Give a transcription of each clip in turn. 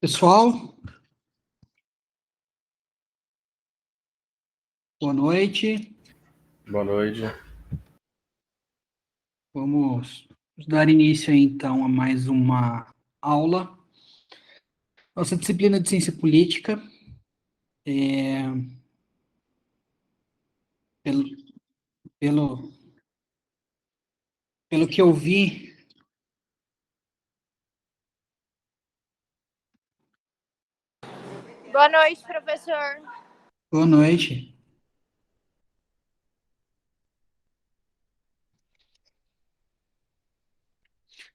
Pessoal, boa noite. Boa noite. Vamos dar início aí, então, a mais uma aula. Nossa disciplina de Ciência Política, pelo, pelo, pelo que eu vi. Boa noite, professor. Boa noite.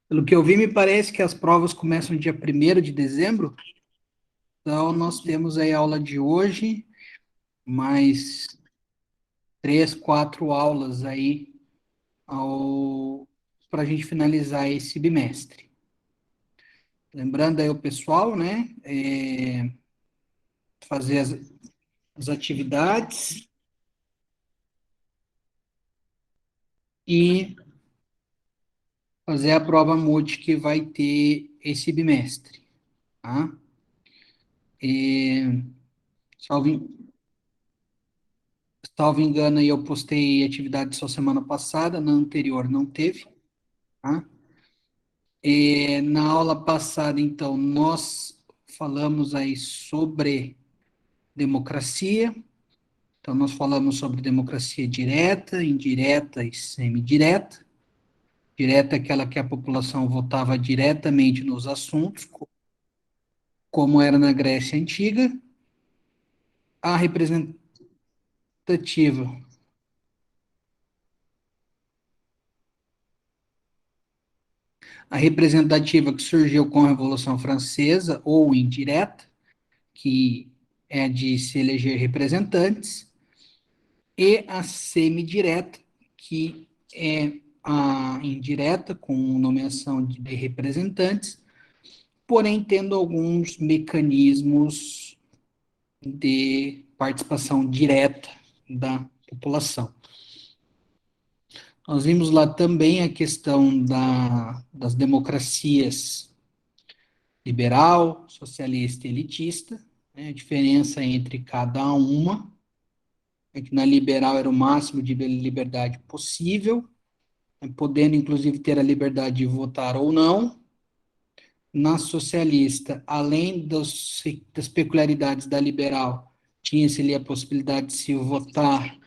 Pelo que eu vi, me parece que as provas começam dia 1º de dezembro. Então, nós temos aí a aula de hoje, mais 3, 4 aulas aí para a gente finalizar esse bimestre. Lembrando aí o pessoal, né? Fazer as atividades e fazer a prova MUT que vai ter esse bimestre, tá? E, salvo, salvo engano, eu postei atividade só semana passada, na anterior não teve, tá? Na aula passada, então, nós falamos aí sobre democracia. Então, nós falamos sobre democracia direta, indireta e semidireta. Direta é aquela que a população votava diretamente nos assuntos, como era na Grécia Antiga. A representativa, a representativa que surgiu com a Revolução Francesa, ou indireta, que é de se eleger representantes, e a semidireta, que é a indireta, com nomeação de representantes, porém tendo alguns mecanismos de participação direta da população. Nós vimos lá também a questão das democracias liberal, socialista e elitista, né, a diferença entre cada uma, é que na liberal era o máximo de liberdade possível, né, podendo inclusive ter a liberdade de votar ou não. Na socialista, além das peculiaridades da liberal, tinha-se ali a possibilidade de se votar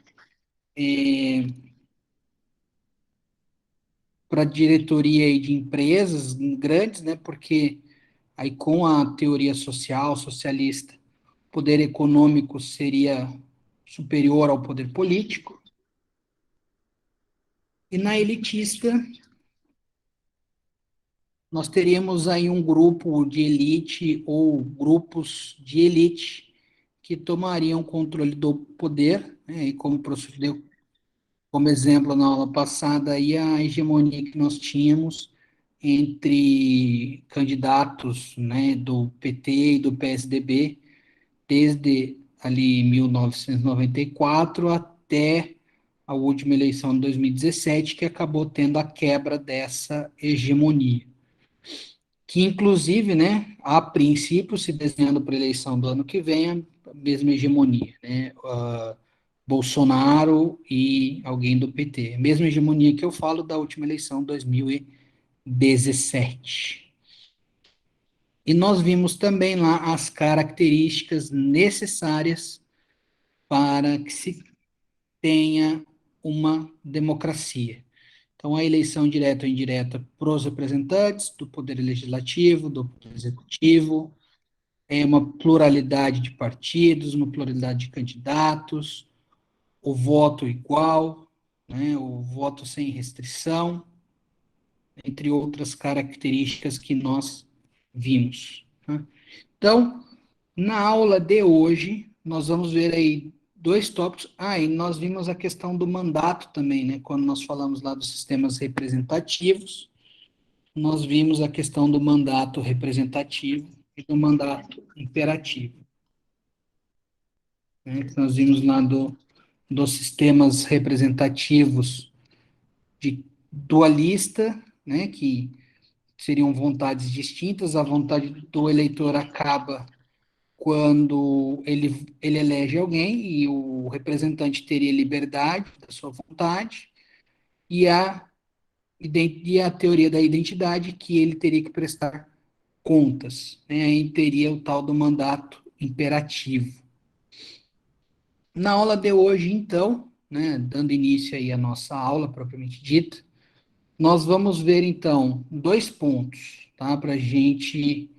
para diretoria aí de empresas grandes, né? Porque aí com a teoria social, socialista, o poder econômico seria superior ao poder político. E na elitista, nós teríamos aí um grupo de elite ou grupos de elite que tomariam controle do poder, né? E como o professor deu como exemplo na aula passada, aí a hegemonia que nós tínhamos entre candidatos, né, do PT e do PSDB, desde ali 1994 até a última eleição de 2017, que acabou tendo a quebra dessa hegemonia. Que, inclusive, né, a princípio, se desenhando para a eleição do ano que vem, a mesma hegemonia, né, Bolsonaro e alguém do PT. A mesma hegemonia que eu falo da última eleição, 2017. E nós vimos também lá as características necessárias para que se tenha uma democracia. Então, a eleição direta ou indireta para os representantes do Poder Legislativo, do Poder Executivo, é uma pluralidade de partidos, uma pluralidade de candidatos, o voto igual, né, o voto sem restrição, entre outras características que nós vimos. Né? Então, na aula de hoje, nós vamos ver aí dois tópicos. E nós vimos a questão do mandato também, né? Quando nós falamos lá dos sistemas representativos, nós vimos a questão do mandato representativo e do mandato imperativo. Né? Nós vimos lá dos sistemas representativos de dualista, né? Que seriam vontades distintas. A vontade do eleitor acaba quando ele elege alguém e o representante teria liberdade da sua vontade, e a teoria da identidade, que ele teria que prestar contas, né? Aí teria o tal do mandato imperativo. Na aula de hoje, então, né, dando início aí à nossa aula propriamente dita, nós vamos ver, então, dois pontos, tá? Para a gente,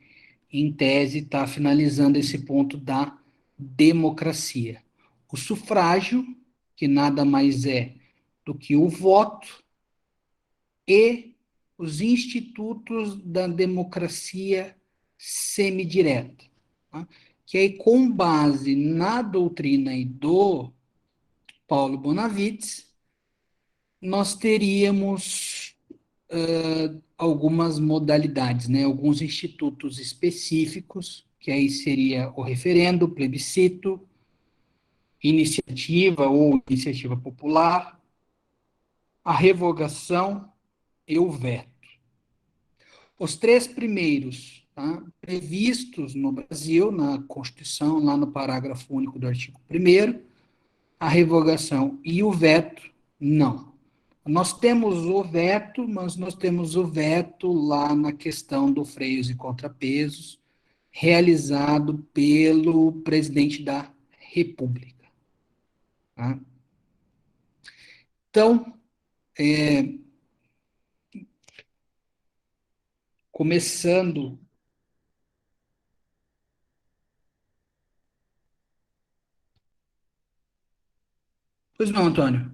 em tese, estar finalizando esse ponto da democracia. O sufrágio, que nada mais é do que o voto, e os institutos da democracia semidireta, tá? Que aí, com base na doutrina aí do Paulo Bonavides, nós teríamos algumas modalidades, né? Alguns institutos específicos, que aí seria o referendo, o plebiscito, iniciativa ou iniciativa popular, a revogação e o veto. Os três primeiros, tá, previstos no Brasil, na Constituição, lá no parágrafo único do artigo 1º, a revogação e o veto, não. Nós temos o veto, mas nós temos o veto lá na questão do freios e contrapesos, realizado pelo presidente da República. Tá? Então, começando. Pois não, Antônio.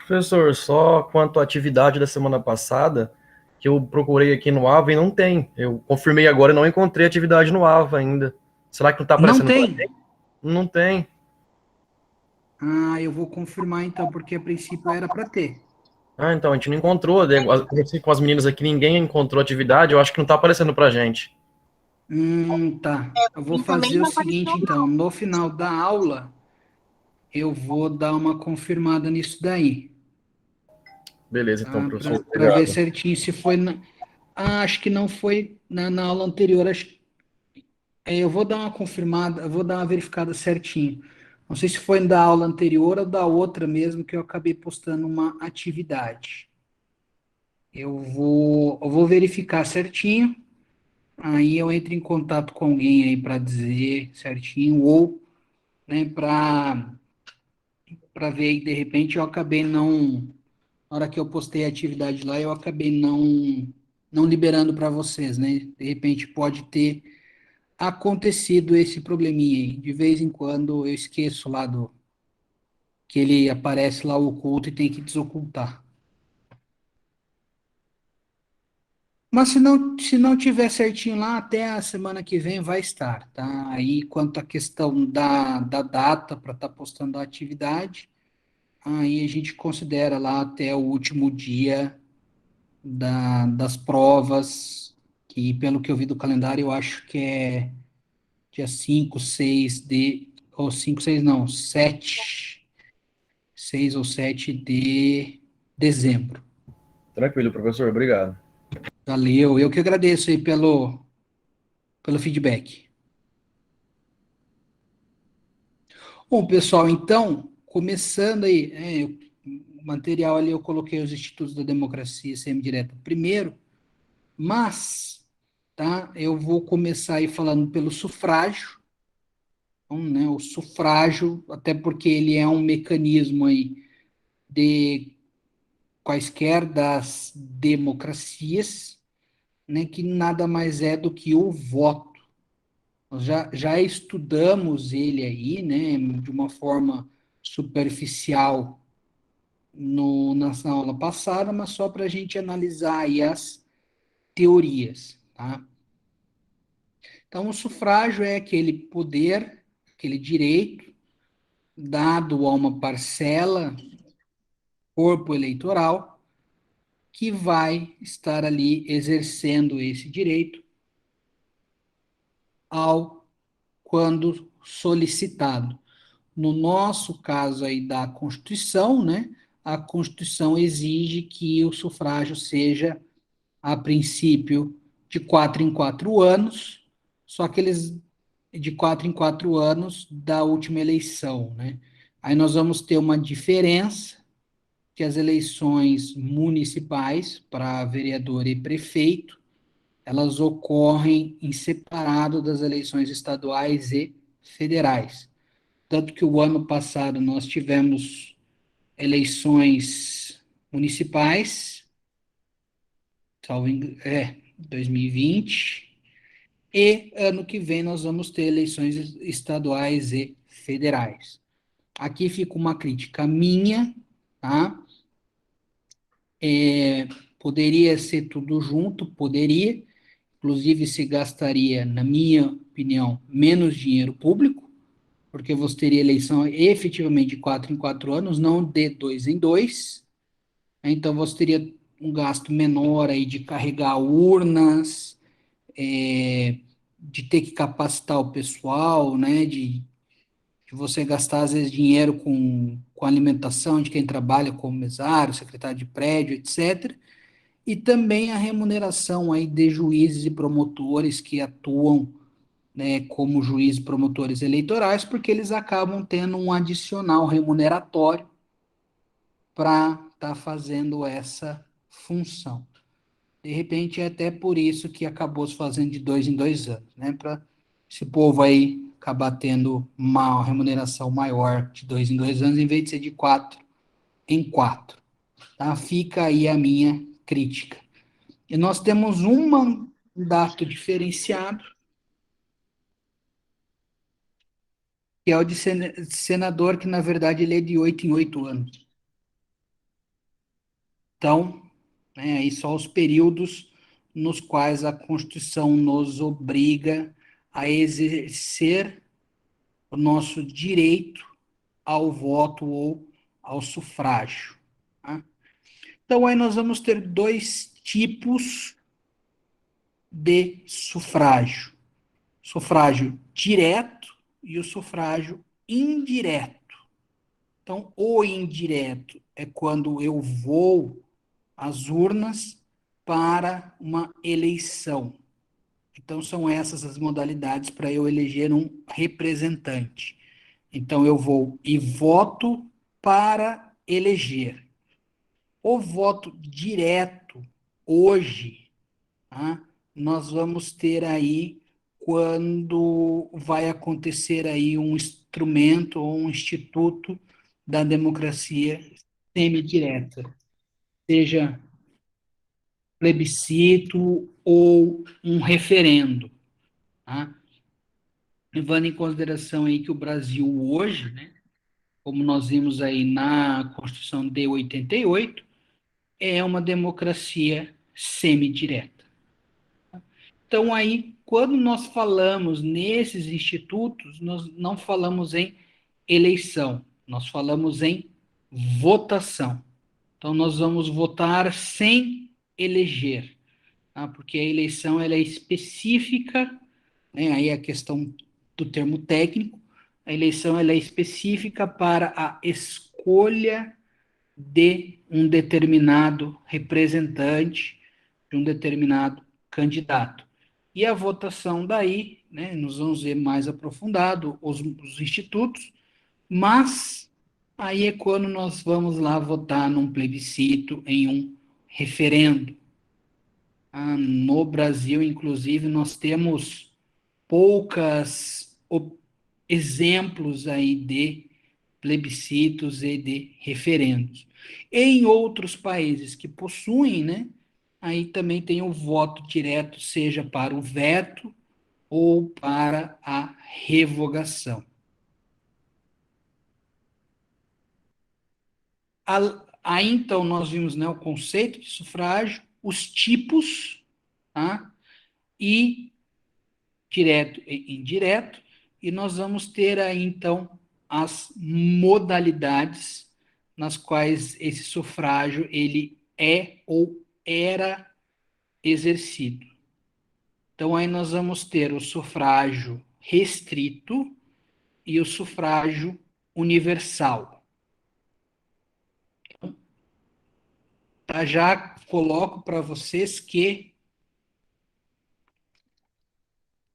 Professor, só quanto à atividade da semana passada, que eu procurei aqui no AVA e não tem. Eu confirmei agora e não encontrei atividade no AVA ainda. Será que não está Não aparecendo para tem? gente? Não tem. Ah, eu vou confirmar então, porque a princípio era para ter. Ah, então, a gente não encontrou. Conversei com as meninas aqui, ninguém encontrou atividade. Eu acho que não está aparecendo para gente. Tá. Eu vou fazer o seguinte, então. No final da aula, eu vou dar uma confirmada nisso daí, Beleza, então, tá? professor. Para ver Obrigado. certinho se foi. Acho que não foi na aula anterior. Eu vou dar uma confirmada, eu vou dar uma verificada certinho. Não sei se foi da aula anterior ou da outra mesmo, que eu acabei postando uma atividade. Eu vou verificar certinho. Aí eu entro em contato com alguém aí para dizer certinho, ou, né, para ver, e de repente eu acabei não, na hora que eu postei a atividade lá, eu acabei não liberando para vocês, né? De repente pode ter acontecido esse probleminha aí. De vez em quando eu esqueço lá do que ele aparece lá oculto e tem que desocultar. Mas se não tiver certinho lá, até a semana que vem vai estar, tá? Aí, quanto à questão da data para estar postando a atividade, aí a gente considera lá até o último dia das provas, que pelo que eu vi do calendário, eu acho que é dia 5, 6 ou 5, 6 não, 7, 6 ou 7 de dezembro. Tranquilo, professor. Obrigado. Valeu, eu que agradeço aí pelo feedback. Bom, pessoal, então, começando aí, o material ali eu coloquei os institutos da democracia semidireta primeiro, mas, tá, eu vou começar aí falando pelo sufrágio, então, né, o sufrágio, até porque ele é um mecanismo aí de quaisquer das democracias, né, que nada mais é do que o voto. Nós já estudamos ele aí, né, de uma forma superficial na aula passada, mas só para a gente analisar aí as teorias, tá? Então, o sufrágio é aquele poder, aquele direito dado a uma parcela, corpo eleitoral, que vai estar ali exercendo esse direito ao quando solicitado. No nosso caso aí da Constituição, né? A Constituição exige que o sufrágio seja a princípio, de 4 em 4 anos, só que eles de 4 em 4 anos da última eleição, né? Aí nós vamos ter uma diferença que as eleições municipais para vereador e prefeito, elas ocorrem em separado das eleições estaduais e federais. Tanto que o ano passado nós tivemos eleições municipais, salvo 2020, e ano que vem nós vamos ter eleições estaduais e federais. Aqui fica uma crítica minha, tá? Poderia ser tudo junto, poderia, inclusive se gastaria, na minha opinião, menos dinheiro público, porque você teria eleição efetivamente de 4 em 4 anos, não de 2 em 2. Então você teria um gasto menor aí de carregar urnas, de ter que capacitar o pessoal, né, de você gastar, às vezes, dinheiro com alimentação de quem trabalha como mesário, secretário de prédio, etc. E também a remuneração aí de juízes e promotores que atuam, né, como juízes e promotores eleitorais, porque eles acabam tendo um adicional remuneratório para estar fazendo essa função. De repente, é até por isso que acabou se fazendo de 2 em 2 anos, né? Para esse povo aí acabar tendo uma remuneração maior de 2 em 2 anos, em vez de ser de 4 em 4. Tá? Fica aí a minha crítica. E nós temos um mandato diferenciado, que é o de senador, que na verdade ele é de 8 em 8 anos. Então, né, aí só os períodos nos quais a Constituição nos obriga a exercer o nosso direito ao voto ou ao sufrágio. Tá? Então, aí nós vamos ter dois tipos de sufrágio: sufrágio direto e o sufrágio indireto. Então, o indireto é quando eu vou às urnas para uma eleição. Então, são essas as modalidades para eu eleger um representante. Então, eu vou e voto para eleger. O voto direto, hoje, tá? Nós vamos ter aí, quando vai acontecer aí um instrumento ou um instituto da democracia semidireta, seja plebiscito ou um referendo, tá? Levando em consideração aí que o Brasil hoje, né, como nós vimos aí na Constituição de 88, é uma democracia semidireta. Então, aí, quando nós falamos nesses institutos, nós não falamos em eleição, nós falamos em votação. Então, nós vamos votar sem eleger, tá? Porque a eleição ela é específica, né? Aí a questão do termo técnico, a eleição ela é específica para a escolha de um determinado representante, de um determinado candidato. E a votação daí, né, nós vamos ver mais aprofundado os institutos, mas aí é quando nós vamos lá votar num plebiscito, em um referendo. No Brasil, inclusive, nós temos poucas exemplos aí de plebiscitos e de referendos. Em outros países que possuem, né, aí também tem o voto direto, seja para o veto ou para a revogação. Aí então nós vimos, né, o conceito de sufrágio, os tipos, tá? E direto e indireto, e nós vamos ter aí então as modalidades nas quais esse sufrágio ele é ou era exercido. Então aí nós vamos ter o sufrágio restrito e o sufrágio universal. tá? Já coloco para vocês que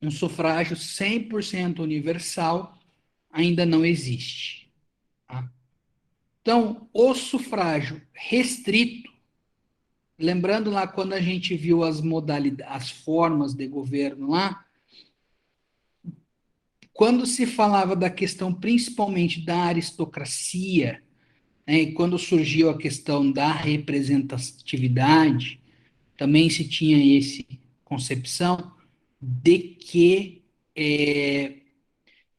um sufrágio 100% universal ainda não existe. Tá? Então, o sufrágio restrito, lembrando lá quando a gente viu as modalidades, as formas de governo lá, quando se falava da questão principalmente da aristocracia, né, e quando surgiu a questão da representatividade, também se tinha essa concepção de que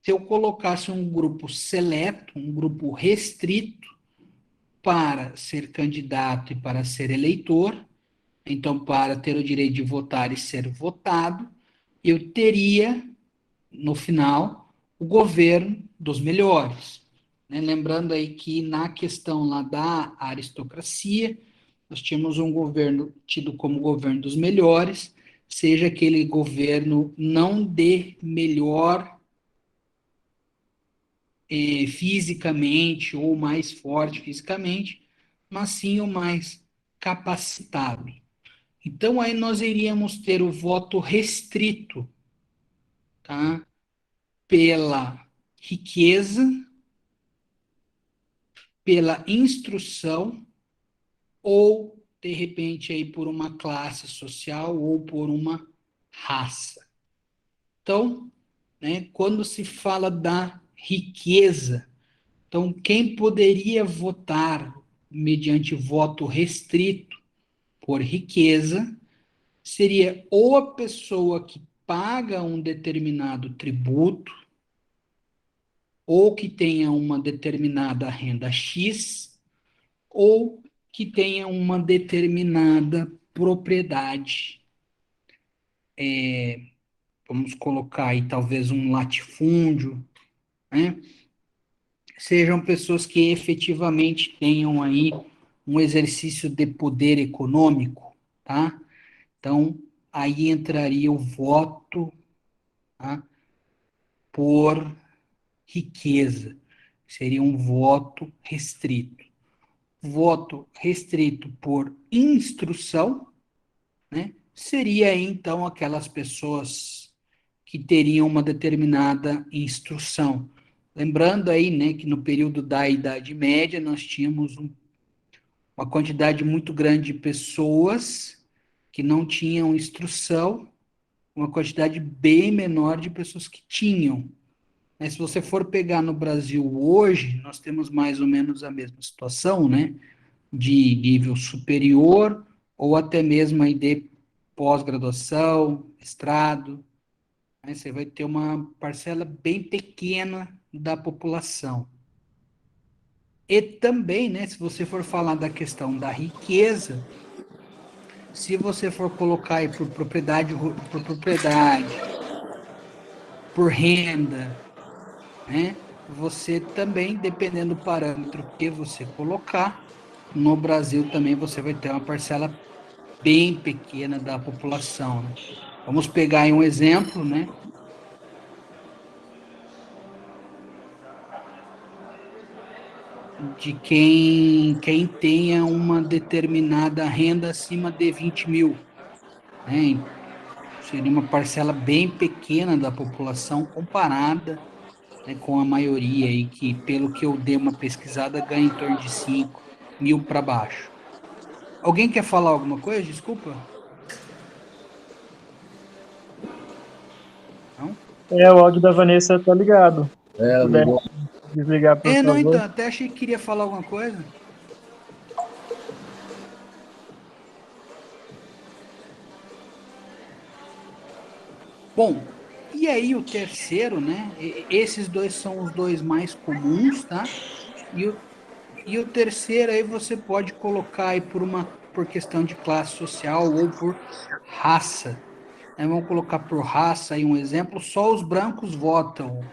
se eu colocasse um grupo seleto, um grupo restrito para ser candidato e para ser eleitor, então para ter o direito de votar e ser votado, eu teria, no final, o governo dos melhores. Né? Lembrando aí que na questão lá da aristocracia, nós tínhamos um governo tido como governo dos melhores, seja aquele governo não de melhor fisicamente ou mais forte fisicamente, mas sim o mais capacitado. Então aí nós iríamos ter o voto restrito, tá? Pela riqueza, pela instrução ou de repente aí por uma classe social ou por uma raça. Então, né, quando se fala da riqueza, então quem poderia votar mediante voto restrito por riqueza seria ou a pessoa que paga um determinado tributo ou que tenha uma determinada renda X ou que tenha uma determinada propriedade. Vamos colocar aí talvez um latifúndio, né? Sejam pessoas que efetivamente tenham aí um exercício de poder econômico, tá? Então, aí entraria o voto, tá? Por riqueza. Seria um voto restrito. Voto restrito por instrução, né? Seria então aquelas pessoas que teriam uma determinada instrução. Lembrando aí, né, que no período da Idade Média nós tínhamos uma quantidade muito grande de pessoas que não tinham instrução, uma quantidade bem menor de pessoas que tinham. Mas se você for pegar no Brasil hoje, nós temos mais ou menos a mesma situação, né? De nível superior ou até mesmo aí de pós-graduação, mestrado, né? Você vai ter uma parcela bem pequena da população. E também, né, se você for falar da questão da riqueza, se você for colocar aí por propriedade, por renda, né, você também, dependendo do parâmetro que você colocar, no Brasil também você vai ter uma parcela bem pequena da população. Né? Vamos pegar aí um exemplo, né? De quem tenha uma determinada renda acima de 20 mil. Né? Seria uma parcela bem pequena da população comparada, né, com a maioria aí, que pelo que eu dei uma pesquisada, ganha em torno de 5 mil para baixo. Alguém quer falar alguma coisa? Desculpa. Não? O áudio da Vanessa tá ligado. Se puder Ligou. desligar, por Não, então, favor. até achei que queria falar alguma coisa. Bom, e aí o terceiro, né? Esses dois são os dois mais comuns, tá? E o terceiro aí você pode colocar aí por questão de classe social ou por raça. Né? Vamos colocar por raça aí um exemplo, só os brancos votam,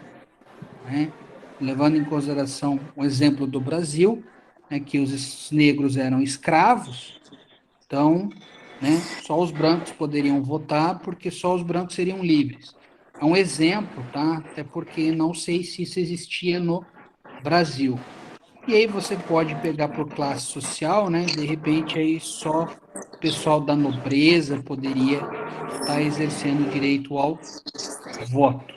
né? Levando em consideração o exemplo do Brasil, né, que os negros eram escravos, então, né, só os brancos poderiam votar, porque só os brancos seriam livres. É um exemplo, tá? Até porque não sei se isso existia no Brasil. E aí você pode pegar por classe social, né? De repente aí só o pessoal da nobreza poderia estar exercendo o direito ao voto.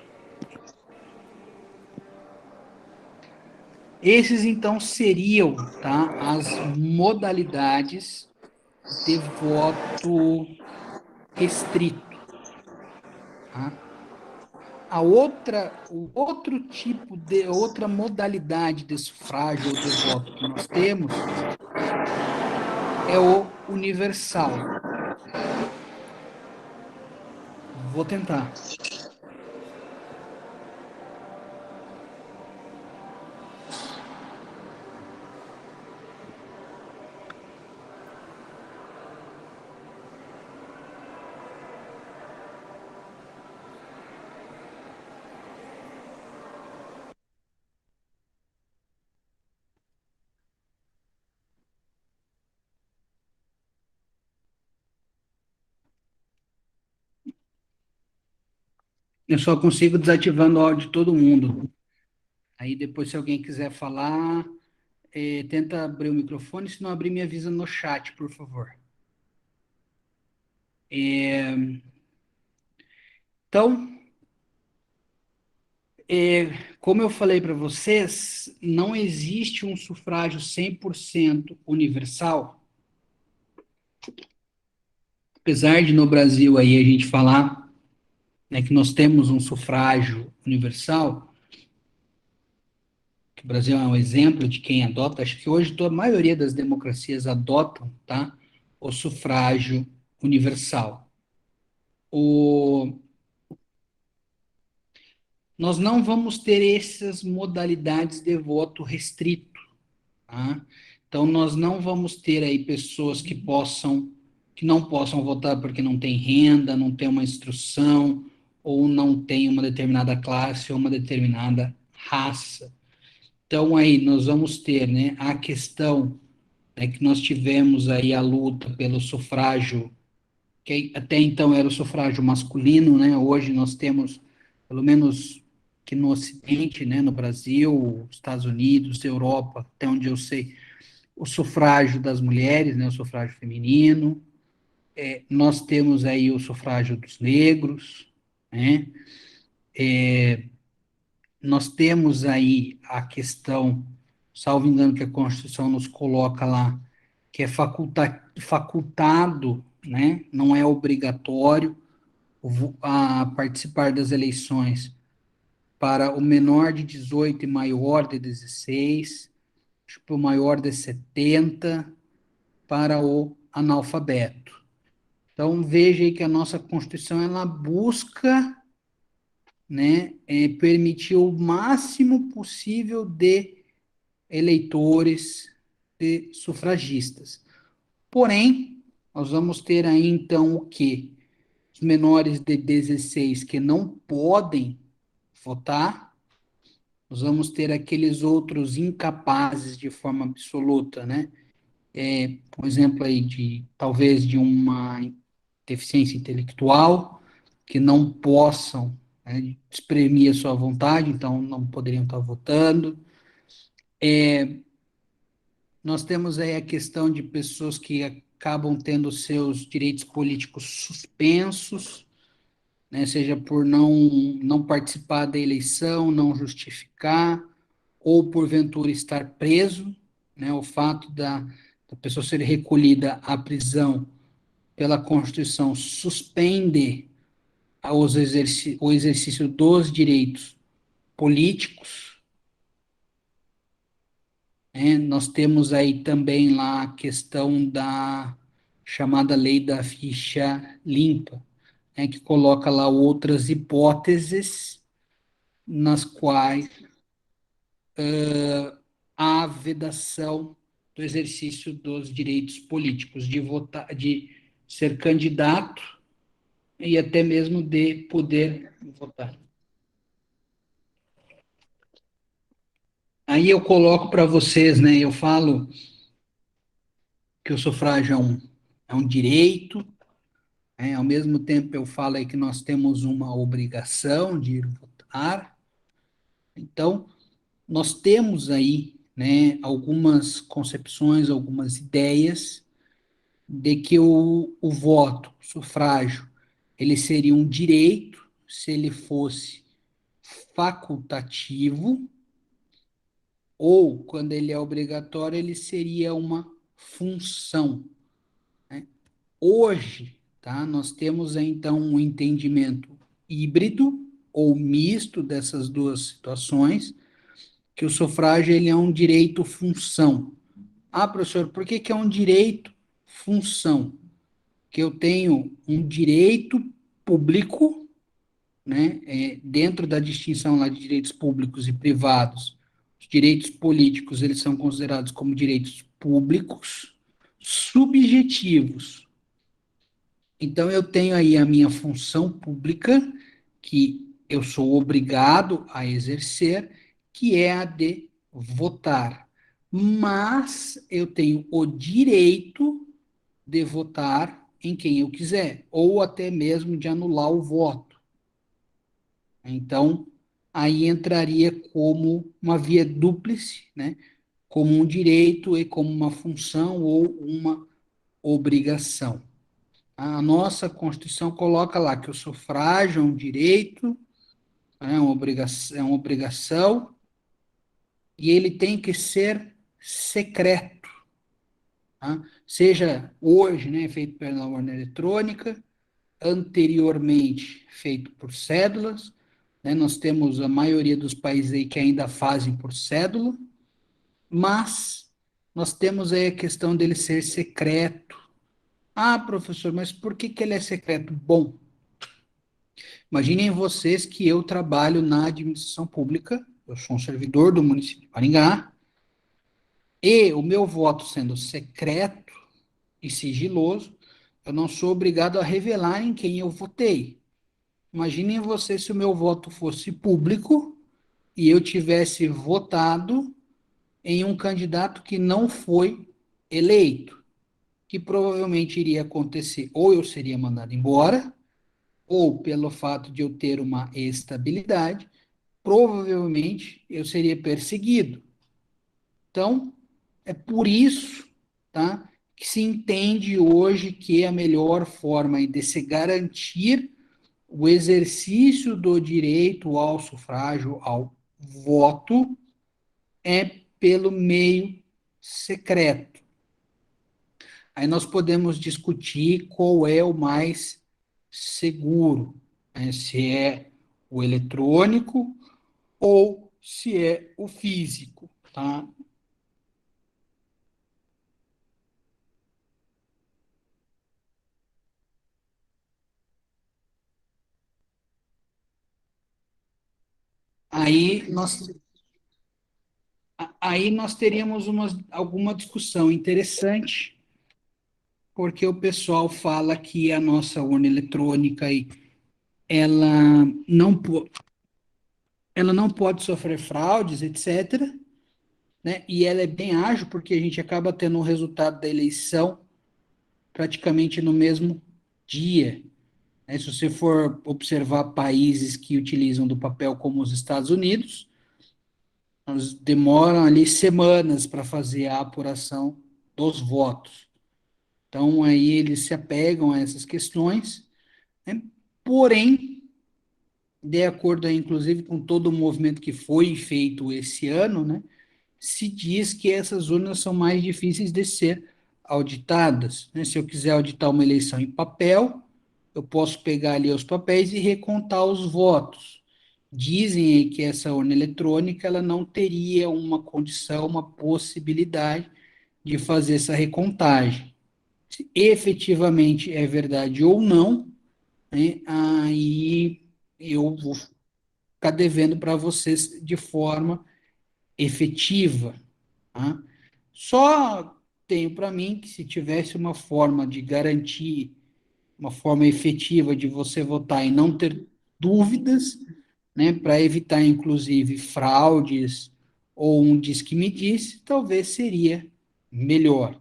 Esses então seriam, tá, as modalidades de voto restrito. Tá? Outra modalidade de sufrágio ou de voto que nós temos é o universal. Vou tentar. Eu só consigo desativando o áudio de todo mundo. Aí depois, se alguém quiser falar, tenta abrir o microfone, se não abrir, me avisa no chat, por favor. Então, como eu falei para vocês, não existe um sufrágio 100% universal, apesar de no Brasil aí a gente falar, né, que nós temos um sufrágio universal, que o Brasil é um exemplo de quem adota, acho que hoje a maioria das democracias adotam, tá, o sufrágio universal. Nós não vamos ter essas modalidades de voto restrito, tá? Então, nós não vamos ter aí pessoas que não possam votar porque não tem renda, não tem uma instrução, ou não tem uma determinada classe ou uma determinada raça. Então, aí nós vamos ter, né, a questão, né, que nós tivemos aí a luta pelo sufrágio, que até então era o sufrágio masculino, né? Hoje nós temos, pelo menos que no Ocidente, né, no Brasil, Estados Unidos, Europa, até onde eu sei, o sufrágio das mulheres, né, o sufrágio feminino. Nós temos aí o sufrágio dos negros, né? Nós temos aí a questão, salvo engano, que a Constituição nos coloca lá, que é facultado, né? Não é obrigatório a participar das eleições para o menor de 18 e maior de 16, para o maior de 70, para o analfabeto. Então, veja aí que a nossa Constituição, ela busca, né, permitir o máximo possível de eleitores, de sufragistas. Porém, nós vamos ter aí, então, o quê? Os menores de 16 que não podem votar, nós vamos ter aqueles outros incapazes de forma absoluta, né? Por exemplo, aí talvez de uma deficiência intelectual, que não possam, né, exprimir a sua vontade, então não poderiam estar votando. Nós temos aí a questão de pessoas que acabam tendo seus direitos políticos suspensos, né, seja por não participar da eleição, não justificar, ou porventura estar preso, né, o fato da pessoa ser recolhida à prisão pela Constituição suspende o exercício dos direitos políticos, né? Nós temos aí também lá a questão da chamada lei da ficha limpa, né, que coloca lá outras hipóteses nas quais há vedação do exercício dos direitos políticos, de votar, de ser candidato e até mesmo de poder votar. Aí eu coloco para vocês, né? Eu falo que o sufrágio é um direito, né, ao mesmo tempo eu falo aí que nós temos uma obrigação de ir votar. Então, nós temos aí, né, algumas concepções, algumas ideias de que o voto, o sufrágio, ele seria um direito se ele fosse facultativo, ou, quando ele é obrigatório, ele seria uma função, né? Hoje, tá, nós temos, então, um entendimento híbrido ou misto dessas duas situações, que o sufrágio ele é um direito-função. Ah, professor, por que que é um direito-função? Que eu tenho um direito público, né, dentro da distinção lá de direitos públicos e privados. Os direitos políticos, eles são considerados como direitos públicos subjetivos. Então, eu tenho aí a minha função pública, que eu sou obrigado a exercer, que é a de votar. Mas eu tenho o direito de votar em quem eu quiser, ou até mesmo de anular o voto. Então, aí entraria como uma via dúplice, né? Como um direito e como uma função ou uma obrigação. A nossa Constituição coloca lá que o sufrágio é um direito, é uma obrigação, e ele tem que ser secreto, tá? Seja hoje, né, feito pela urna eletrônica, anteriormente feito por cédulas, né, nós temos a maioria dos países aí que ainda fazem por cédula, mas nós temos aí a questão dele ser secreto. Ah, professor, mas por que que ele é secreto? Bom, imaginem vocês que eu trabalho na administração pública, eu sou um servidor do município de Maringá, e o meu voto sendo secreto e sigiloso, eu não sou obrigado a revelar em quem eu votei. Imaginem vocês se o meu voto fosse público e eu tivesse votado em um candidato que não foi eleito, que provavelmente iria acontecer, ou eu seria mandado embora, ou pelo fato de eu ter uma estabilidade, provavelmente eu seria perseguido. Então, é por isso, tá, que se entende hoje que a melhor forma de se garantir o exercício do direito ao sufrágio, ao voto, é pelo meio secreto. Aí nós podemos discutir qual é o mais seguro, né? Se é o eletrônico ou se é o físico, tá? Aí nós, aí nós teríamos alguma discussão interessante, porque o pessoal fala que a nossa urna eletrônica aí, ela não, ela não pode sofrer fraudes, etc., né? E ela é bem ágil, porque a gente acaba tendo o resultado da eleição praticamente no mesmo dia, né? Se você for observar países que utilizam do papel como os Estados Unidos, eles demoram ali semanas para fazer a apuração dos votos. Então, aí eles se apegam a essas questões, né? Porém, de acordo aí, inclusive com todo o movimento que foi feito esse ano, né, se diz que essas urnas são mais difíceis de ser auditadas, né? Se eu quiser auditar uma eleição em papel, eu posso pegar ali os papéis e recontar os votos. Dizem aí que essa urna eletrônica ela não teria uma condição, uma possibilidade de fazer essa recontagem. Se efetivamente é verdade ou não, né, aí eu vou ficar devendo para vocês de forma efetiva, tá? Só tenho para mim que se tivesse uma forma de garantir, uma forma efetiva de você votar e não ter dúvidas, né, para evitar inclusive fraudes ou um diz que me disse, talvez seria melhor.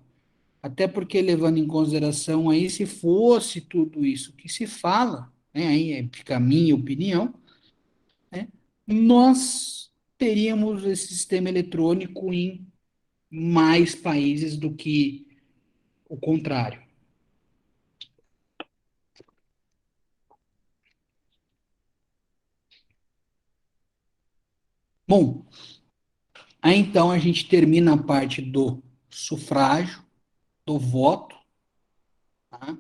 Até porque levando em consideração aí se fosse tudo isso que se fala, né, aí fica a minha opinião, né, nós teríamos esse sistema eletrônico em mais países do que o contrário. Bom, aí então a gente termina a parte do sufrágio, do voto, tá?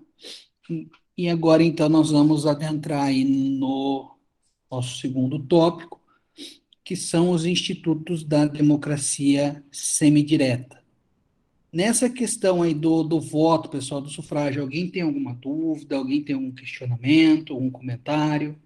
E agora então nós vamos adentrar aí no nosso segundo tópico, que são os institutos da democracia semidireta. Nessa questão aí do voto, pessoal, do sufrágio, alguém tem alguma dúvida? Alguém tem algum questionamento, algum comentário?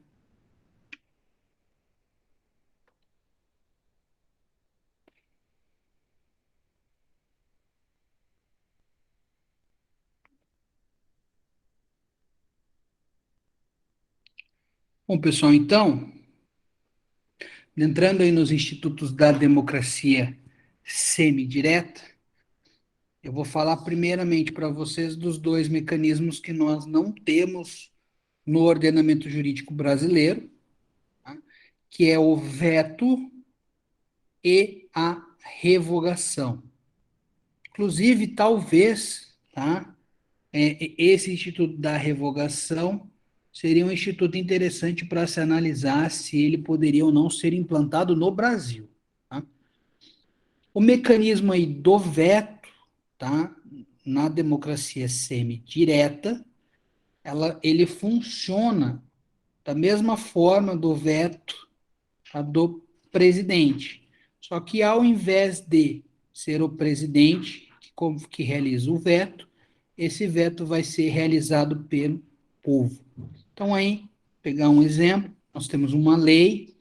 Bom, pessoal, então, entrando aí nos institutos da democracia semidireta, eu vou falar primeiramente para vocês dos dois mecanismos que nós não temos no ordenamento jurídico brasileiro, tá? Que é o veto e a revogação. Inclusive, talvez, tá? Esse instituto da revogação seria um instituto interessante para se analisar se ele poderia ou não ser implantado no Brasil. Tá? O mecanismo aí do veto, tá? Na democracia semidireta, ele funciona da mesma forma do veto do presidente. Só que ao invés de ser o presidente que realiza o veto, esse veto vai ser realizado pelo povo. Então, aí, pegar um exemplo, nós temos uma lei,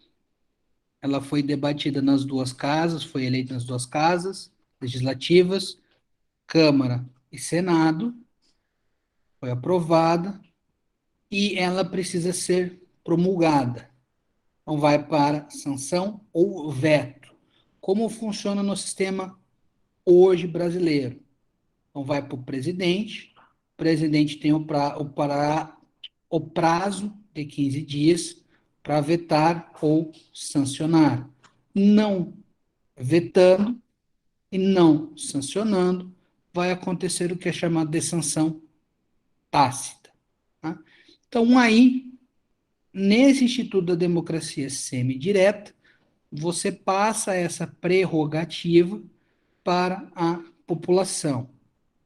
ela foi debatida nas duas casas, foi eleita nas duas casas legislativas, Câmara e Senado, foi aprovada e ela precisa ser promulgada. Então, vai para sanção ou veto. Como funciona no sistema hoje brasileiro? Então, vai para o presidente tem o prazo de 15 dias para vetar ou sancionar. Não vetando e não sancionando, vai acontecer o que é chamado de sanção tácita. Tá? Então, aí, nesse Instituto da Democracia Semidireta, você passa essa prerrogativa para a população.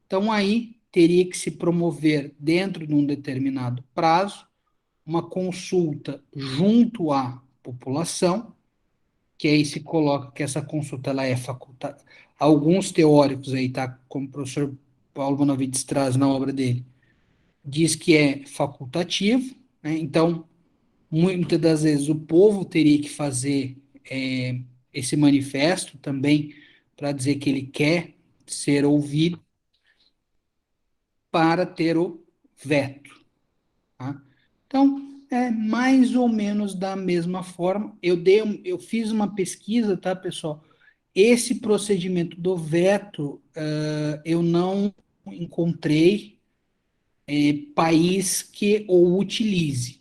Então, aí teria que se promover, dentro de um determinado prazo, uma consulta junto à população, que aí se coloca que essa consulta ela é facultativa. Alguns teóricos aí, tá, como o professor Paulo Bonavides traz na obra dele, diz que é facultativo, né? Então, muitas das vezes o povo teria que fazer esse manifesto também para dizer que ele quer ser ouvido para ter o veto. Tá? Então, é mais ou menos da mesma forma. Eu fiz uma pesquisa, tá, pessoal? Esse procedimento do veto, eu não encontrei país que o utilize.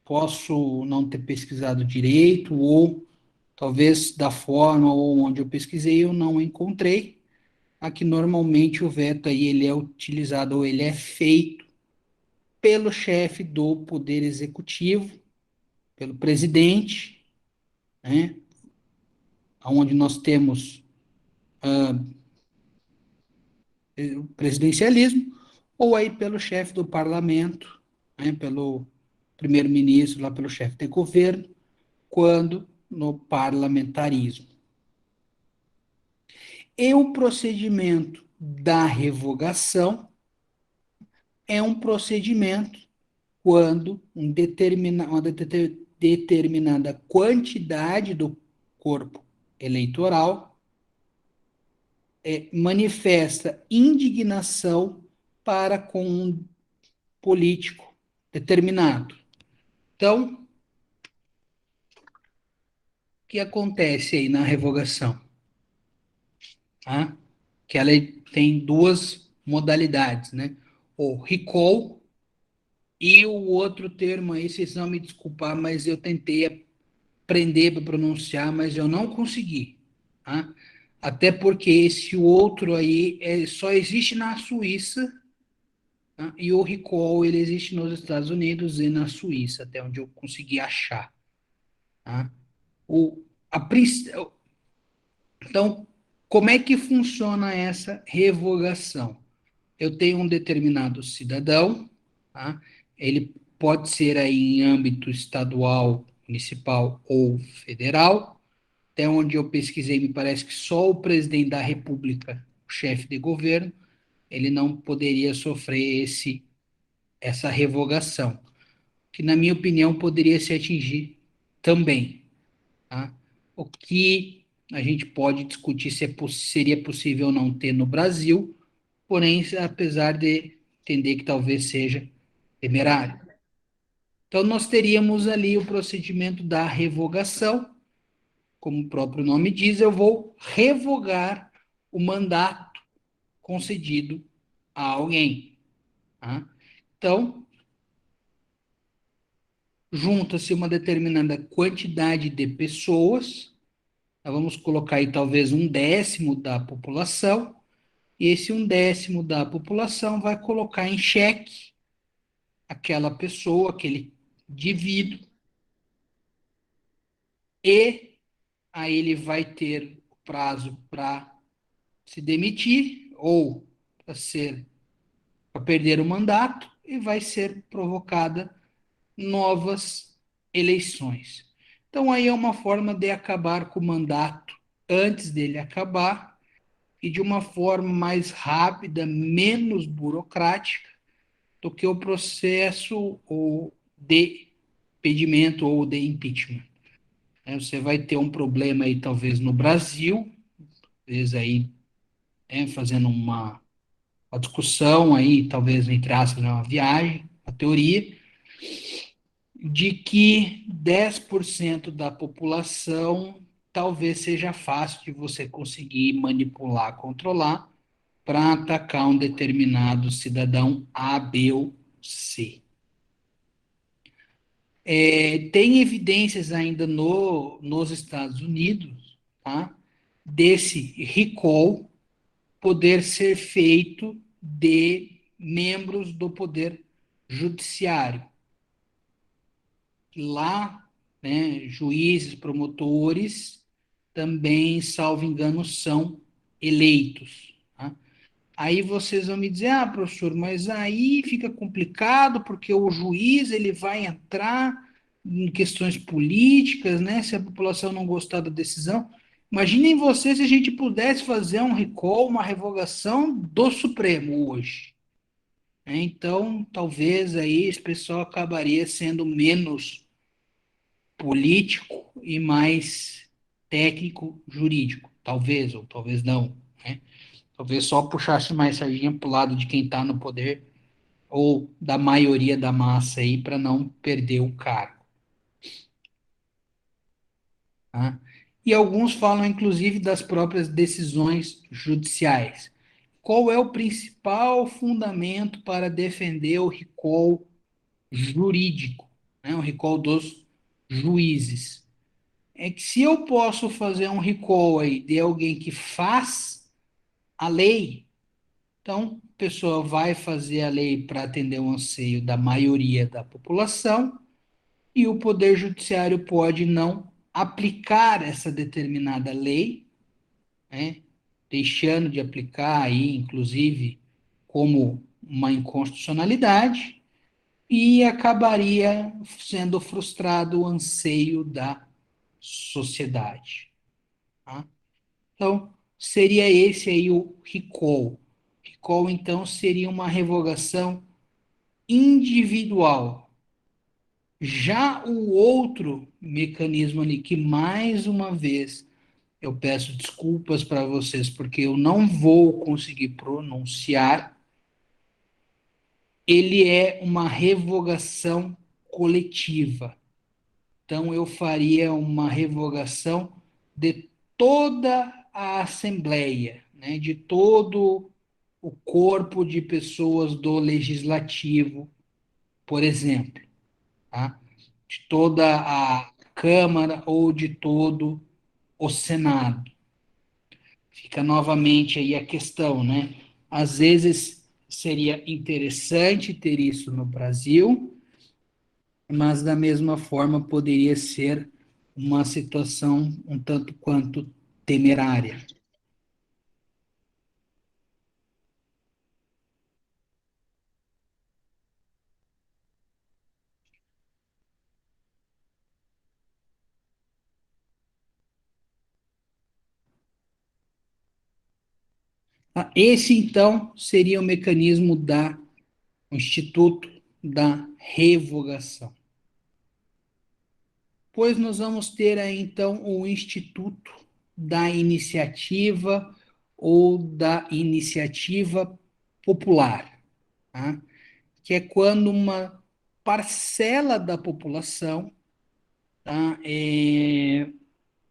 Posso não ter pesquisado direito, ou talvez da forma ou onde eu pesquisei eu não encontrei. Aqui normalmente o veto aí ele é utilizado ou ele é feito pelo chefe do Poder Executivo, pelo presidente, né? Onde nós temos o presidencialismo, ou aí pelo chefe do parlamento, né? Pelo primeiro-ministro, lá pelo chefe de governo, quando no parlamentarismo. E o procedimento da revogação é um procedimento quando uma determinada quantidade do corpo eleitoral manifesta indignação para com um político determinado. Então, o que acontece aí na revogação? Tá? Que ela tem duas modalidades, né? O recall e o outro termo aí, vocês vão me desculpar, mas eu tentei aprender para pronunciar, mas eu não consegui. Tá? Até porque esse outro aí só existe na Suíça, tá? E o recall ele existe nos Estados Unidos e na Suíça, até onde eu consegui achar. Tá? O, a, então, como é que funciona essa revogação? Eu tenho um determinado cidadão, tá? Ele pode ser aí em âmbito estadual, municipal ou federal. Até onde eu pesquisei, me parece que só o presidente da República, o chefe de governo, ele não poderia sofrer essa revogação, que na minha opinião poderia se atingir também. Tá? O que a gente pode discutir se seria possível ou não ter no Brasil, porém, apesar de entender que talvez seja temerário. Então, nós teríamos ali o procedimento da revogação, como o próprio nome diz, eu vou revogar o mandato concedido a alguém. Tá? Então, junta-se uma determinada quantidade de pessoas, vamos colocar aí talvez 1/10 da população, e esse 1/10 da população vai colocar em xeque aquela pessoa, aquele indivíduo, e aí ele vai ter o prazo para se demitir ou para perder o mandato e vai ser provocada novas eleições. Então aí é uma forma de acabar com o mandato antes dele acabar e de uma forma mais rápida, menos burocrática do que o processo ou de impedimento ou de impeachment. Você vai ter um problema aí talvez no Brasil, talvez aí fazendo uma discussão aí, talvez entre aspas, uma viagem, a teoria, de que 10% da população talvez seja fácil de você conseguir manipular, controlar, para atacar um determinado cidadão A, B ou C. Tem evidências ainda nos Estados Unidos, tá, desse recall poder ser feito de membros do Poder Judiciário. Lá, né, juízes, promotores, também, salvo engano, são eleitos. Tá? Aí vocês vão me dizer, professor, mas aí fica complicado porque o juiz ele vai entrar em questões políticas, né? Se a população não gostar da decisão. Imaginem vocês se a gente pudesse fazer um recall, uma revogação do Supremo hoje. Então, talvez aí esse pessoal acabaria sendo menos político e mais técnico jurídico. Talvez, ou talvez não. Né? Talvez só puxasse mais sardinha para o lado de quem está no poder ou da maioria da massa aí para não perder o cargo. Tá? E alguns falam, inclusive, das próprias decisões judiciais. Qual é o principal fundamento para defender o recall jurídico, né? O recall dos juízes? É que se eu posso fazer um recall aí de alguém que faz a lei, então a pessoa vai fazer a lei para atender o anseio da maioria da população e o Poder Judiciário pode não aplicar essa determinada lei, né, deixando de aplicar aí, inclusive, como uma inconstitucionalidade, e acabaria sendo frustrado o anseio da sociedade. Tá? Então, seria esse aí o recall. Recall, então, seria uma revogação individual. Já o outro mecanismo ali, que mais uma vez eu peço desculpas para vocês, porque eu não vou conseguir pronunciar, ele é uma revogação coletiva. Então, eu faria uma revogação de toda a Assembleia, né, de todo o corpo de pessoas do Legislativo, por exemplo, tá? De toda a Câmara ou de todo o Senado. Fica novamente aí a questão, né? Às vezes seria interessante ter isso no Brasil, mas da mesma forma poderia ser uma situação um tanto quanto temerária. Esse, então, seria o mecanismo o Instituto da Revogação. Pois nós vamos ter aí, então, o Instituto da Iniciativa ou da Iniciativa Popular, tá? Que é quando uma parcela da população, tá?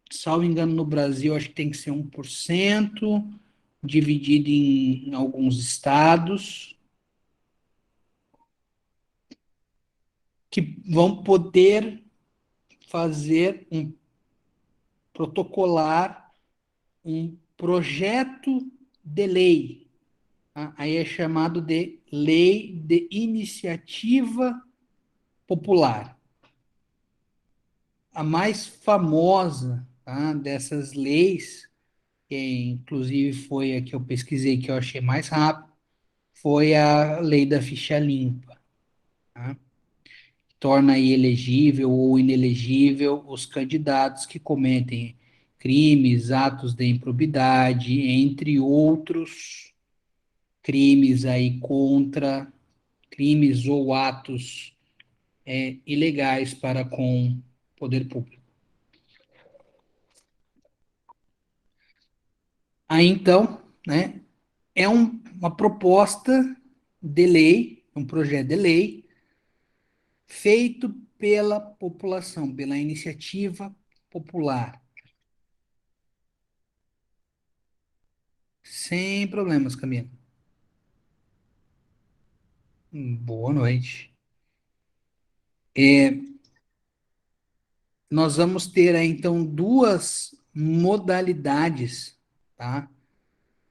Salvo engano, no Brasil, acho que tem que ser 1%, dividido em alguns estados, que vão poder fazer protocolar um projeto de lei. Tá? Aí é chamado de Lei de Iniciativa Popular. A mais famosa, tá, dessas leis, que inclusive foi a que eu pesquisei, que eu achei mais rápido, foi a Lei da Ficha Limpa. Tá? Torna elegível ou inelegível os candidatos que cometem crimes, atos de improbidade, entre outros crimes aí contra crimes ou atos ilegais para com o poder público. Aí então, né, uma proposta de lei, um projeto de lei feito pela população, pela iniciativa popular. Sem problemas, Camila. Boa noite. Nós vamos ter aí, então, duas modalidades, tá,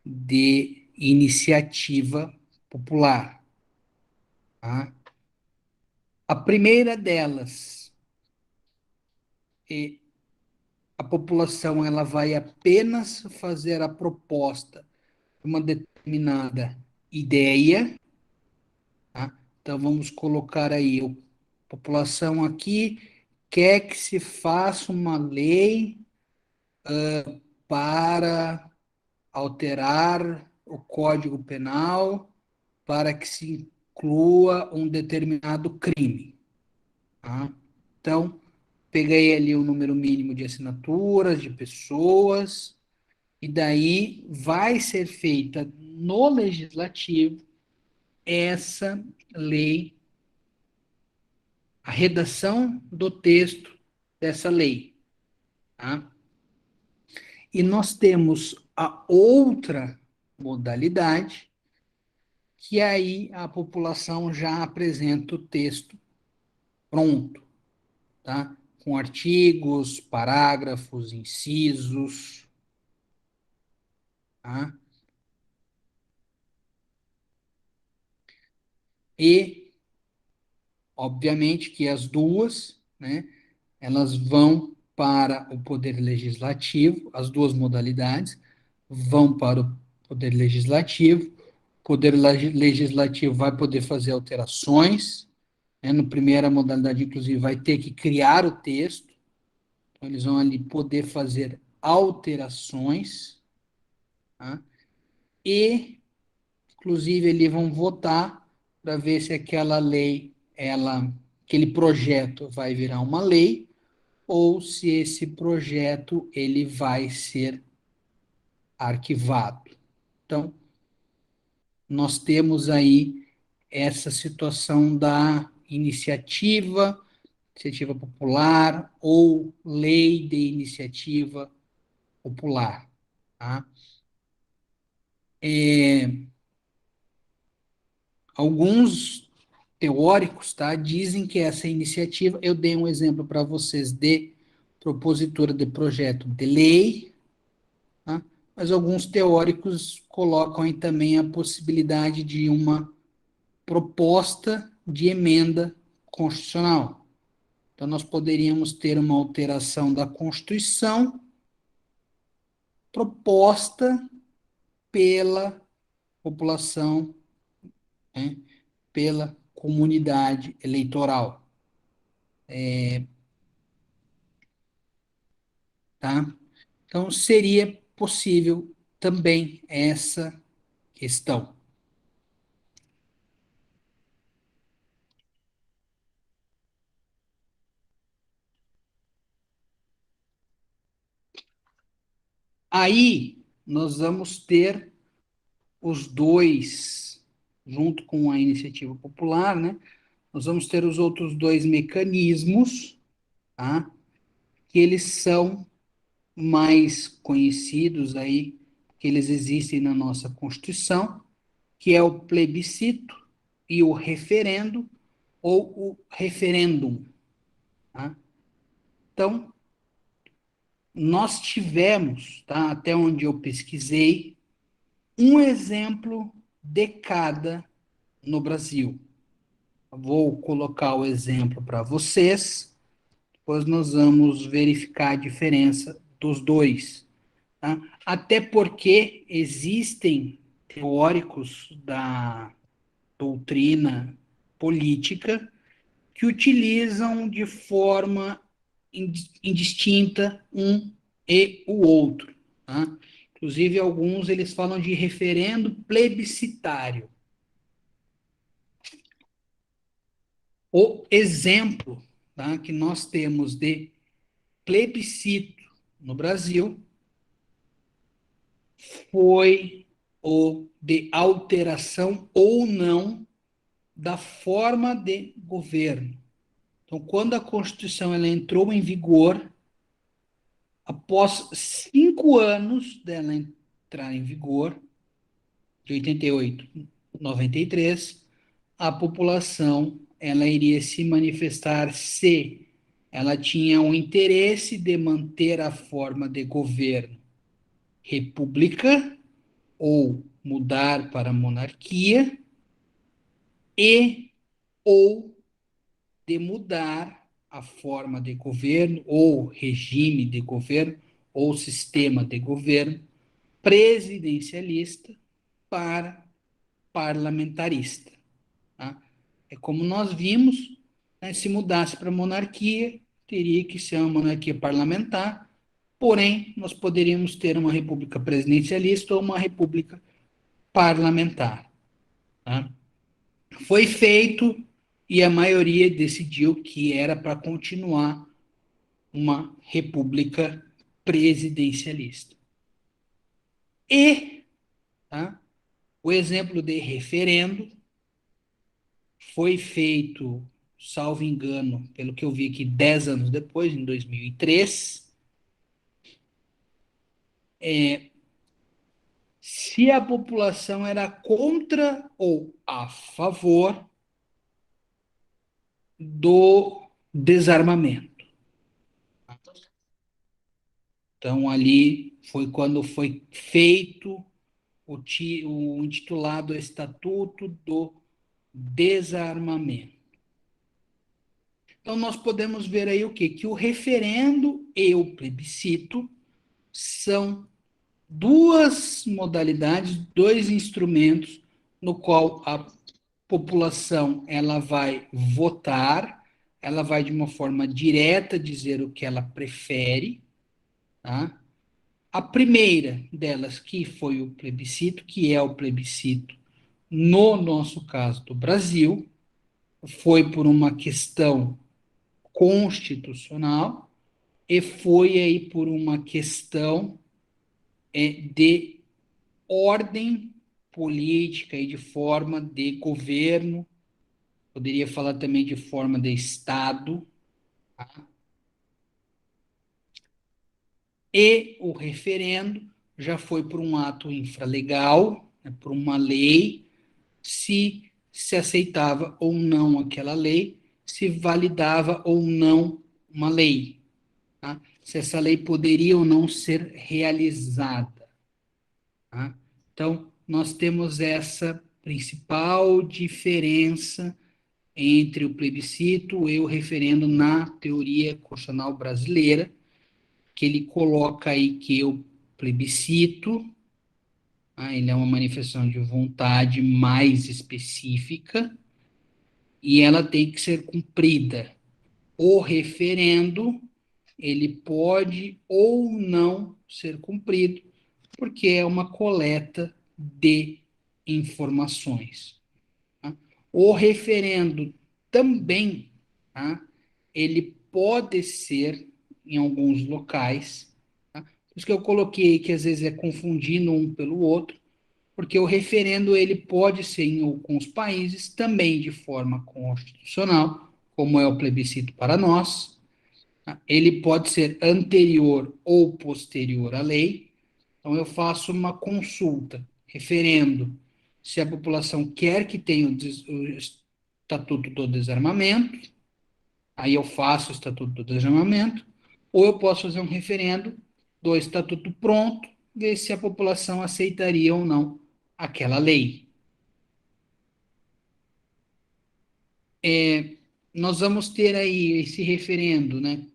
de iniciativa popular. Tá? A primeira delas, a população ela vai apenas fazer a proposta de uma determinada ideia. Tá? Então, vamos colocar aí, a população aqui quer que se faça uma lei para alterar o Código Penal para que se inclua um determinado crime. Tá? Então, peguei ali o número mínimo de assinaturas, de pessoas, e daí vai ser feita no legislativo essa lei, a redação do texto dessa lei. Tá? E nós temos a outra modalidade, que aí a população já apresenta o texto pronto, tá? Com artigos, parágrafos, incisos, tá? E, obviamente, que as duas, né, elas vão para o Poder Legislativo, as duas modalidades vão para o Poder Legislativo, o Poder Legislativo vai poder fazer alterações, né, no primeira modalidade, inclusive, vai ter que criar o texto, então eles vão ali poder fazer alterações, tá? E, inclusive, eles vão votar para ver se aquela lei, aquele projeto vai virar uma lei, ou se esse projeto ele vai ser arquivado. Então, nós temos aí essa situação da iniciativa popular ou lei de iniciativa popular. Tá? Alguns teóricos, tá, dizem que essa iniciativa, eu dei um exemplo para vocês de propositura de projeto de lei, tá? Mas alguns teóricos colocam aí também a possibilidade de uma proposta de emenda constitucional. Então, nós poderíamos ter uma alteração da Constituição proposta pela população, né, pela comunidade eleitoral. Tá? Então, seria possível também essa questão. Aí, nós vamos ter os dois, junto com a iniciativa popular, né? Nós vamos ter os outros dois mecanismos, tá? Que eles são mais conhecidos aí, que eles existem na nossa Constituição, que é o plebiscito e o referendo, ou o referêndum, tá? Então, nós tivemos, tá, até onde eu pesquisei, um exemplo de cada no Brasil. Vou colocar o exemplo para vocês, depois nós vamos verificar a diferença dos dois. Tá? Até porque existem teóricos da doutrina política que utilizam de forma indistinta um e o outro. Tá? Inclusive, alguns eles falam de referendo plebiscitário. O exemplo, tá, que nós temos de plebiscito no Brasil foi o de alteração ou não da forma de governo. Então, quando a Constituição ela entrou em vigor, após 5 anos dela entrar em vigor, de 88 a 93, a população ela iria se manifestar se ela tinha o interesse de manter a forma de governo república ou mudar para monarquia e ou de mudar a forma de governo ou regime de governo ou sistema de governo presidencialista para parlamentarista. Tá? É como nós vimos, né, se mudasse para monarquia, teria que ser uma monarquia parlamentar, porém, nós poderíamos ter uma república presidencialista ou uma república parlamentar. Tá? Foi feito e a maioria decidiu que era para continuar uma república presidencialista. E, tá, o exemplo de referendo foi feito, salvo engano, pelo que eu vi aqui, 10 anos depois, em 2003, se a população era contra ou a favor do desarmamento. Então, ali foi quando foi feito o intitulado Estatuto do Desarmamento. Então, nós podemos ver aí o quê? Que o referendo e o plebiscito são duas modalidades, dois instrumentos no qual a população ela vai votar, ela vai de uma forma direta dizer o que ela prefere, tá? A primeira delas, que foi o plebiscito, que é o plebiscito no nosso caso do Brasil, foi por uma questão constitucional e foi aí por uma questão de ordem política e de forma de governo, poderia falar também de forma de Estado, tá? E o referendo já foi por um ato infralegal, né, por uma lei, se aceitava ou não aquela lei, se validava ou não uma lei. tá? Se essa lei poderia ou não ser realizada. Tá? Então, nós temos essa principal diferença entre o plebiscito e o referendo na teoria constitucional brasileira, que ele coloca aí que o plebiscito, ele é uma manifestação de vontade mais específica e ela tem que ser cumprida. O referendo, ele pode ou não ser cumprido, porque é uma coleta de informações. Tá? O referendo também, tá? Ele pode ser, em alguns locais, tá? Por isso que eu coloquei que às vezes é confundindo um pelo outro, porque o referendo ele pode ser em alguns países também de forma constitucional, como é o plebiscito para nós, tá? Ele pode ser anterior ou posterior à lei, então eu faço uma consulta, referendo, se a população quer que tenha o Estatuto do Desarmamento, aí eu faço o Estatuto do Desarmamento, ou eu posso fazer um referendo do Estatuto pronto, ver se a população aceitaria ou não aquela lei. Nós vamos ter aí esse referendo, né,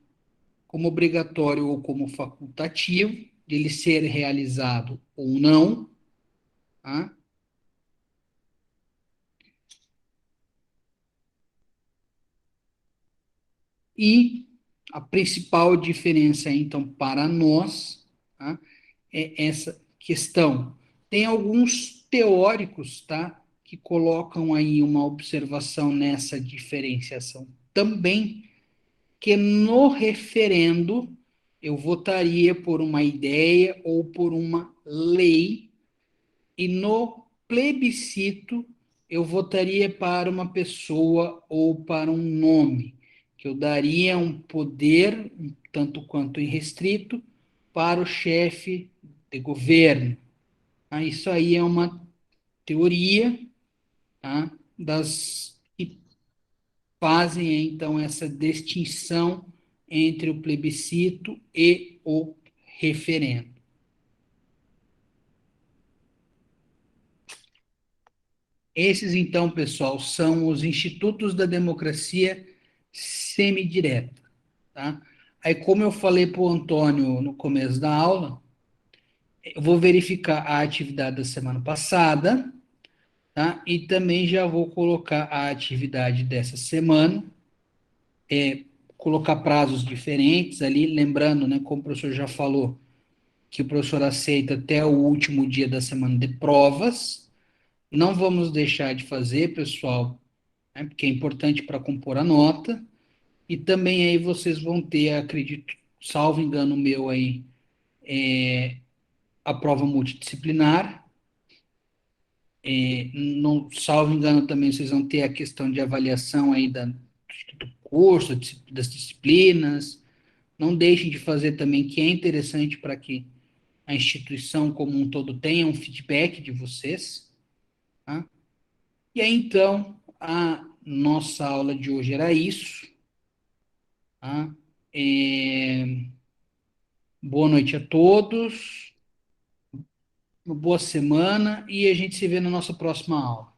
como obrigatório ou como facultativo, de ele ser realizado ou não, tá? E a principal diferença, então, para nós, tá, é essa questão. Tem alguns teóricos, tá, que colocam aí uma observação nessa diferenciação também, que no referendo eu votaria por uma ideia ou por uma lei, e no plebiscito eu votaria para uma pessoa ou para um nome, que eu daria um poder, um tanto quanto irrestrito, para o chefe de governo. Tá? Isso aí é uma teoria, tá, das que fazem então essa distinção entre o plebiscito e o referendo. Esses, então, pessoal, são os institutos da democracia semidireta. Tá? Aí, como eu falei para o Antônio no começo da aula, eu vou verificar a atividade da semana passada, tá? E também já vou colocar a atividade dessa semana, colocar prazos diferentes ali, lembrando, né, como o professor já falou, que o professor aceita até o último dia da semana de provas. Não vamos deixar de fazer, pessoal, né, porque é importante para compor a nota. E também aí vocês vão ter, acredito, salvo engano meu aí, a prova multidisciplinar. Não, salvo engano também vocês vão ter a questão de avaliação aí do curso, das disciplinas. Não deixem de fazer também, que é interessante para que a instituição como um todo tenha um feedback de vocês. Tá? E aí, então, a nossa aula de hoje era isso. Tá? Boa noite a todos, uma boa semana e a gente se vê na nossa próxima aula.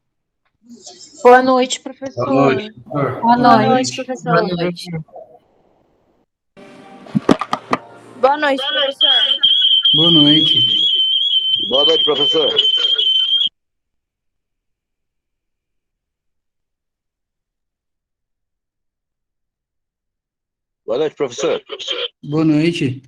Boa noite, professor. Boa noite, professor. Boa Boa noite, noite. professor. Boa noite. Boa noite, professor. Boa noite. Boa noite, professor. Boa noite, professor. Boa noite.